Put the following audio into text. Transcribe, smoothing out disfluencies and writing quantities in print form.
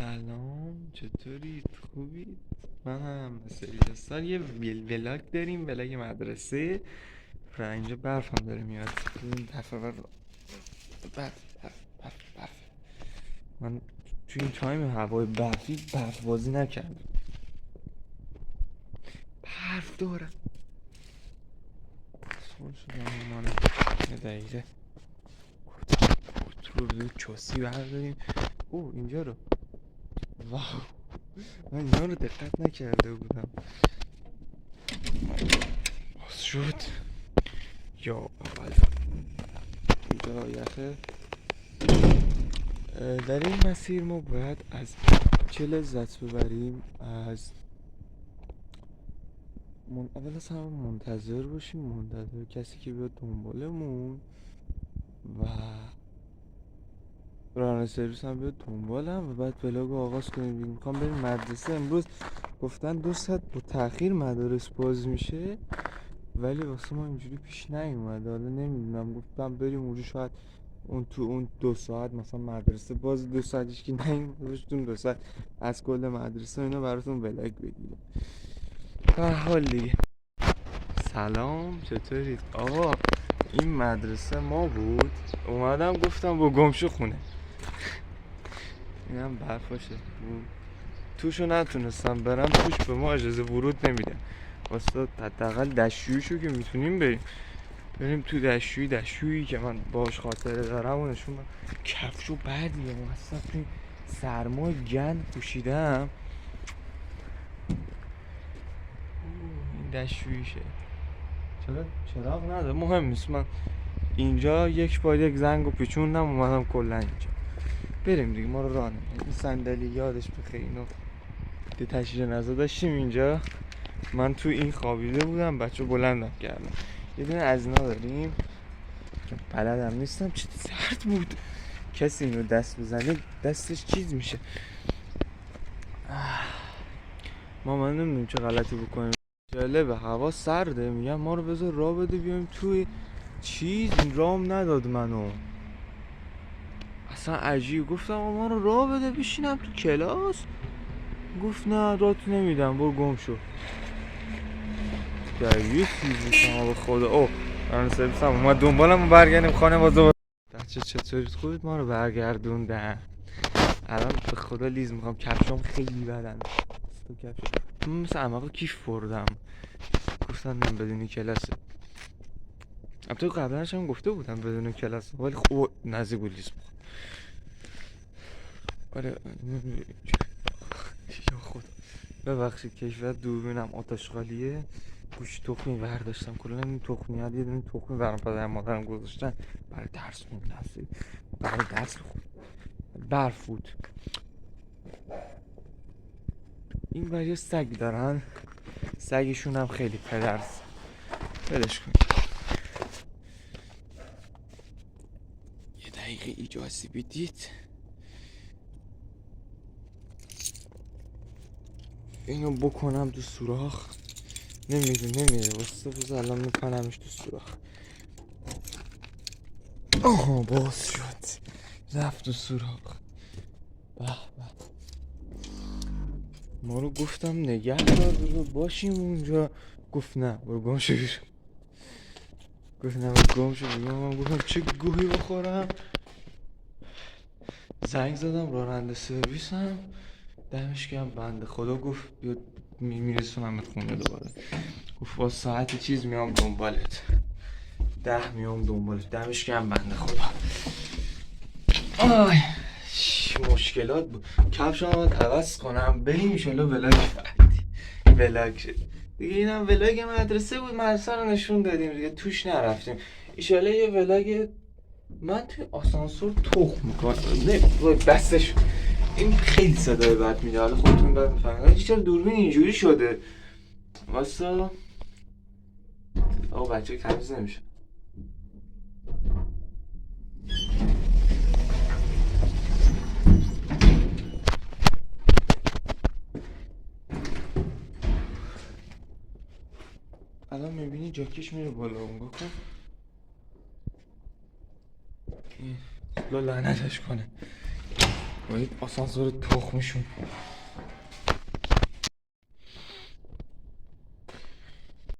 سلام، چطورید؟ خوبید؟ من هم مثل سال یه ولاگ داریم، ولاگ مدرسه و اینجا برف هم داره میاد. این دفعه برف. من توی این تایم هوای برفی برف بازی نکردم. برف دارم سون شدم مانه یه دقیقه کنترل چاسی برداریم. او اینجا رو واو، من اینا رو دقت نکرده بودم. باز شد یا اول اینجا یخه. در این مسیر ما باید از چه لذت ببریم؟ از اول از همه منتظر باشیم، منتظر کسی که بیاد دنبالمون و راننده سرویس هم بیاد دنبالم و بعد ولاگ آغاز کنیم. میخوام بریم مدرسه. امروز گفتن 2 ساعت با تاخیر مدارس باز میشه، ولی واسه ما اینجوری پیش نیومده. حالا نمیدونم، گفتم بریم اونجا شاید اون 2 ساعت مثلا مدرسه باز 2 ساعتش که نمیدونم 2 ساعت از کل مدرسه اینا براتون ولاگ بگیریم. به حال دیگه سلام، چطورید آقا؟ این مدرسه ما بود، اومدم گفتم با گمشو خونه. اینم برفاشه توشو نتونستم برم توش، به ما اجازه ورود نمیده. واسه حداقل دستشویشو که میتونیم بریم تو دستشویی که من باش خاطره دارم و نشون بدم. کفشو بعدیه اصلا توی سرما گند پوشیدم. این دستشویشه، چرا چراغ نداره مهم نیست. من اینجا یک بار یک زنگو پیچوندم اومدم کلا اینجا. بریم دیگه، ما رو راه نمیده. این صندلی یادش بخیر، اینو تشریح نظر داشتیم اینجا. من تو این خوابیده بودم، بچه بلندم کردم. یه دونه از اینا داریم که بلدم نیستم، چه سرد بود. کسی اینو دست بزنه دستش چیز میشه. ما من نمیدونم چه غلطی بکنیم. جالبه هوا سرده، میگم ما رو بذار راه بده بیایم توی چیز. رام نداد منو، اصلا عجیب. گفتم ما رو راه بده بشینم تو کلاس، گفت نه رات نمیدم برو گم شو. یه چیزی شما به خدا. اوه من سرویس هم اومد دنبالم و برگردیم خانه. بازو بچه چطورید؟ خوبید؟ ما رو برگردوندن. الان به خدا لیز میخوام، کفشام خیلی بدن. تو کفش من مثل عمقا کیف بردم. گفتن من بدون کلاسه. البته قبلنش هم گفته بودم بدون کلاسه، ولی خوب نزدیک بود لیز میخوام. آره یا خدا ببخشید کشور دوربینم آتشغالیه، گوشی تخمی برداشتم. کلا این تخمی یه دونه تخمی برام پدر مادرم گذاشتن برای درس خوندن، برای درس برف بود. این برای سگ دارن، سگشون هم خیلی پدرس. ولش کن. یه دقیقه اجازه بدید اینو بکنم تو سوراخ. نمیره واسه بوز الان میکنمش تو سوراخ. آها باز شد، رفت تو سوراخ. به ما رو گفتم نگه دار بذار باشیم اونجا، گفت نه برو گم شو بیرون. گفت نه برو گم شو بیرون. من گفتم چه گوهی بخورم. زنگ زدم راننده سرویسم، دمش گرم بنده خدا گفت بیا میرسونمت خونه دوباره. گفت با ساعت چیز میام دنبالت، 10 میام دنبالت. دمش گرم بنده خدا. آی مشکلات بود. کفشم باید عوض کنم. بریم ایشالله ولاگ ولاگ شد دیگه. اینم ولاگ مدرسه بود، مدرسه رو نشون دادیم دیگه، توش نرفتیم. ایشالله یه ولاگ من توی آسانسور تخم میکنم. نه بستش این خیلی صدای بد میده، حالا خودتون بعد میفهمید چرا دوربین اینجوری شده. واسه آقا بچه تمیز نمیشه. الان میبینی جاکش میره بالا، اون بکن لا لعنتش کنه. باید آسانسور تخمشون